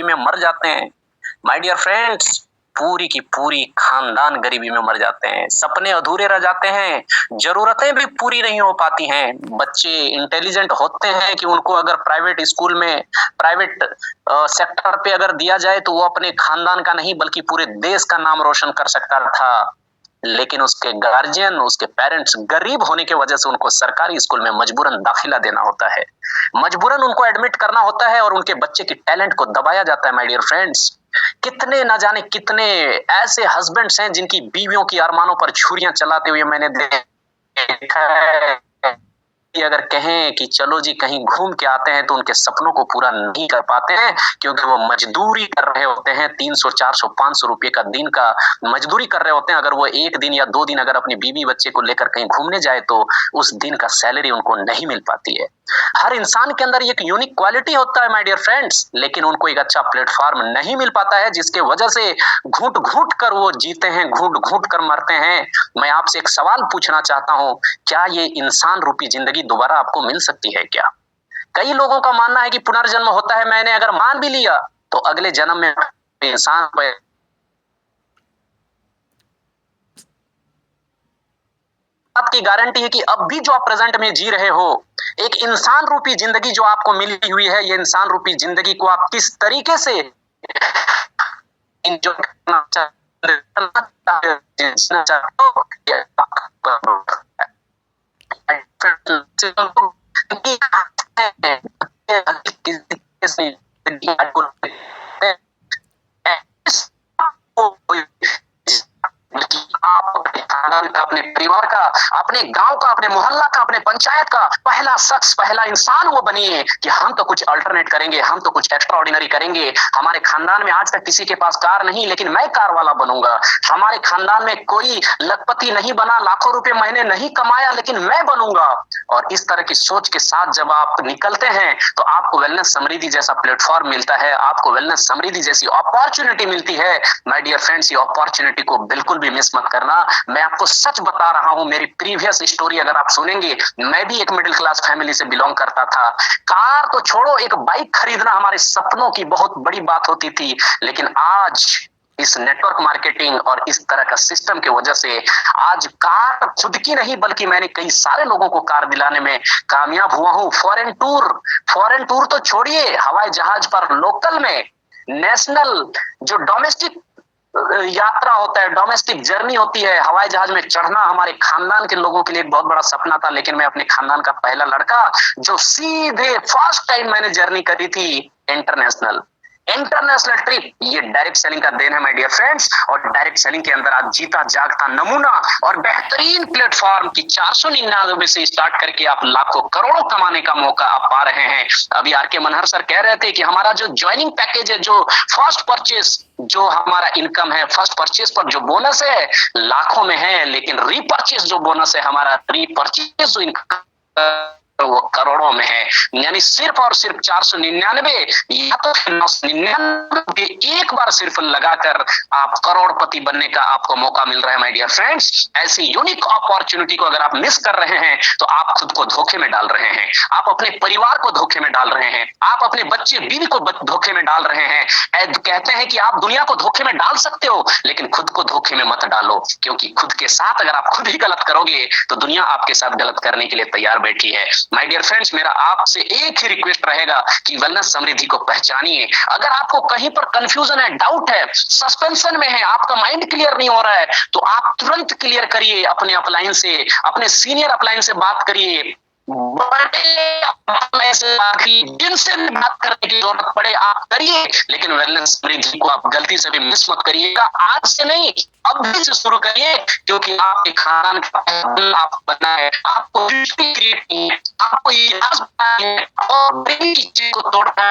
में मर जाते हैं। माय डियर फ्रेंड्स, पूरी की पूरी खानदान गरीबी में मर जाते हैं, सपने अधूरे रह जाते हैं, जरूरतें भी पूरी नहीं हो पाती हैं। बच्चे इंटेलिजेंट होते हैं कि उनको अगर प्राइवेट स्कूल में, प्राइवेट सेक्टर पे अगर दिया जाए तो वो अपने खानदान का नहीं बल्कि पूरे देश का नाम रोशन कर सकता था। लेकिन उसके गार्जियन, उसके पेरेंट्स गरीब होने की वजह से उनको सरकारी स्कूल में मजबूरन दाखिला देना होता है, मजबूरन उनको एडमिट करना होता है और उनके बच्चे की टैलेंट को दबाया जाता है। माय डियर फ्रेंड्स, कितने न जाने कितने ऐसे हस्बैंड्स हैं जिनकी बीवियों की अरमानों पर छुरियां चलाते हुए मैंने देखा है कि अगर कहें कि चलो जी कहीं घूम के आते हैं तो उनके सपनों को पूरा नहीं कर पाते हैं, क्योंकि वो मजदूरी कर रहे होते हैं, 300 400 500 रुपए का दिन का मजदूरी कर रहे होते हैं। अगर वो एक दिन या 2 दिन अगर अपनी बीवी बच्चे को लेकर कहीं घूमने जाए तो उस दिन का सैलरी उनको नहीं मिल पाती है। हर इंसान के अंदर एक यूनिक क्वालिटी होता है माय डियर फ्रेंड्स, लेकिन उनको एक अच्छा प्लेटफॉर्म नहीं मिल पाता है, जिसके वजह से घूट घूट कर वो जीते हैं, घूट घूट कर मरते हैं। मैं आपसे एक सवाल पूछना चाहता हूं, क्या ये इंसान रूपी जिंदगी दोबारा आपको मिल सकती है क्या? कई लोगों का मानना है कि पुनर्जन्म होता है, मैंने अगर मान भी लिया तो अगले जन्म में इंसान पर बात की गारंटी है कि अब भी जो आप प्रेजेंट में जी रहे हो, एक इंसान रूपी जिंदगी जो आपको मिली हुई है, ये इंसान रूपी जिंदगी को आप किस तरीके से एंजॉय करना अपने परिवार का, अपने गांव का, अपने मोहल्ला का, अपने पंचायत का पहला शख्स, पहला इंसान वो बनिए कि हम तो कुछ अल्टरनेट करेंगे, हम तो कुछ एक्स्ट्रा ऑर्डिनरी करेंगे। हमारे खानदान में आज तक किसी के पास कार नहीं, लेकिन मैं कार वाला बनूंगा। हमारे खानदान में कोई लखपति नहीं बना, लाखों रुपए महीने नहीं कमाया, लेकिन मैं बनूंगा। और इस तरह की सोच के साथ जब आप निकलते हैं तो आपको वेलनेस समृद्धि जैसा प्लेटफॉर्म मिलता है, आपको वेलनेस समृद्धि जैसी अपॉर्चुनिटी मिलती है। माय डियर फ्रेंड्स, ये अपॉर्चुनिटी को बिल्कुल भी मिस मत करना। मैं आपको सच बता रहा हूं, मेरी प्रीवियस स्टोरी अगर आप सुनेंगे, मैं भी एक मिडिल क्लास फैमिली से बिलोंग करता था। कार तो छोड़ो, एक बाइक खरीदना हमारे सपनों की बहुत बड़ी बात होती थी। लेकिन आज इस नेटवर्क मार्केटिंग और इस तरह का सिस्टम की वजह से आज कार खुद की नहीं बल्कि मैंने कई सारे लोगों को कार दिलाने में कामयाब हुआ हूं। फॉरेन टूर तो छोड़िए, हवाई जहाज पर लोकल में, नेशनल जो डोमेस्टिक यात्रा होता है, डोमेस्टिक जर्नी होती है, हवाई जहाज में चढ़ना हमारे खानदान के लोगों के लिए एक बहुत बड़ा सपना था। लेकिन मैं अपने खानदान का पहला लड़का जो सीधे फर्स्ट टाइम मैंने जर्नी करी थी इंटरनेशनल ट्रिप, ये डायरेक्ट सेलिंग का देन है माय डियर फ्रेंड्स। और डायरेक्ट सेलिंग के अंदर आज जीता जागता नमूना और बेहतरीन प्लेटफॉर्म की 499 से स्टार्ट करके आप लाखों करोड़ों कमाने का मौका आप पा रहे हैं। अभी आर के मनहर सर कह रहे थे कि हमारा जो ज्वाइनिंग पैकेज है, जो फर्स्ट परचेस, जो हमारा इनकम है, फर्स्ट परचेस पर जो बोनस है लाखों में है, लेकिन रीपरचेस जो बोनस है, हमारा रीपरचेस जो इनकम वो करोड़ों में है। यानी सिर्फ और सिर्फ 499 या तो 999 एक बार सिर्फ लगाकर आप करोड़पति बनने का आपको मौका मिल रहा है माय डियर फ्रेंड्स। ऐसी यूनिक अपॉर्चुनिटी को अगर आप मिस कर रहे हैं तो आप खुद को धोखे में डाल रहे हैं, आप अपने परिवार को धोखे में डाल रहे हैं, आप अपने बच्चे बीवी को धोखे में डाल रहे हैं। कहते हैं कि आप दुनिया को धोखे में डाल सकते हो, लेकिन खुद को धोखे में मत डालो, क्योंकि खुद के साथ अगर आप खुद ही गलत करोगे तो दुनिया आपके साथ गलत करने के लिए तैयार बैठी है। माय डियर फ्रेंड्स, मेरा आपसे एक ही रिक्वेस्ट रहेगा कि वेलनेस समृद्धि को पहचानिए। अगर आपको कहीं पर कंफ्यूजन है, डाउट है, सस्पेंशन में है, आपका माइंड क्लियर नहीं हो रहा है, तो आप तुरंत क्लियर करिए, अपने अपलाइन से, अपने सीनियर अपलाइन से बात करिए, जिनसे भी बात करने की जरूरत पड़े आप करिए, लेकिन वेलनेस समृद्धि को आप गलती से भी मिस मत करिएगा। आज से नहीं, अभी से शुरू करिए, क्योंकि आपके खानदान का आप बनना है, आपको आपको इतिहास बनाना है और चीज को तोड़ना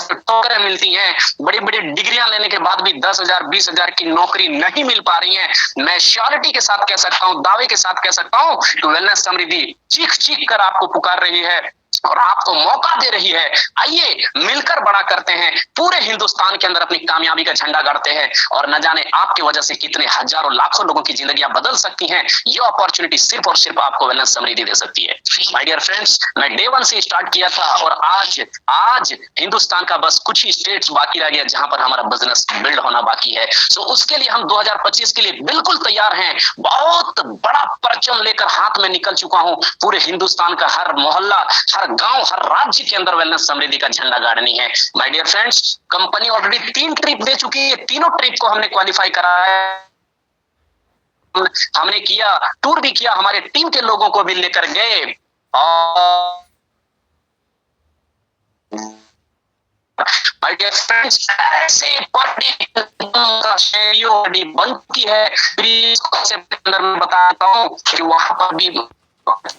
ठोकरें मिलती हैं, बड़ी बड़ी डिग्रियां लेने के बाद भी 10,000 20,000 की नौकरी नहीं मिल पा रही है। मैं श्योरिटी के साथ कह सकता हूं, दावे के साथ कह सकता हूं कि वेलनेस समृद्धि चीख चीख कर आपको पुकार रही है और आपको मौका दे रही है। आइए मिलकर बड़ा करते हैं, पूरे हिंदुस्तान के अंदर अपनी कामयाबी का झंडा गाड़ते हैं, और न जाने आपकी वजह से कितने हजारों लाखों लोगों की जिंदगियां बदल सकती हैं। ये अपॉर्चुनिटी सिर्फ और सिर्फ आपको वेलनेस समृद्धि दे सकती है। माय डियर फ्रेंड्स, मैं डे 1 से स्टार्ट किया था, और आज हिंदुस्तान का बस कुछ ही स्टेट्स बाकी रह गया जहां पर हमारा बिजनेस बिल्ड होना बाकी है। सो उसके लिए हम 2025 के लिए बिल्कुल तैयार हैं। बहुत बड़ा परचम लेकर हाथ में निकल चुका हूं, पूरे हिंदुस्तान का हर मोहल्ला, हर गांव, हर राज्य के अंदर वेलनेस समृद्धि का झंडा गाड़नी है। My dear friends, company already 3 trip दे चुकी है, तीनों ट्रिप को हमने क्वालिफाई करा है, हमने किया, टूर भी किया, हमारे टीम के लोगों को भी लेकर गए, और माय डियर फ्रेंड्स, ऐसे पर डे बनती है। अंदर मैं बताता हूँ कि वहां पर भी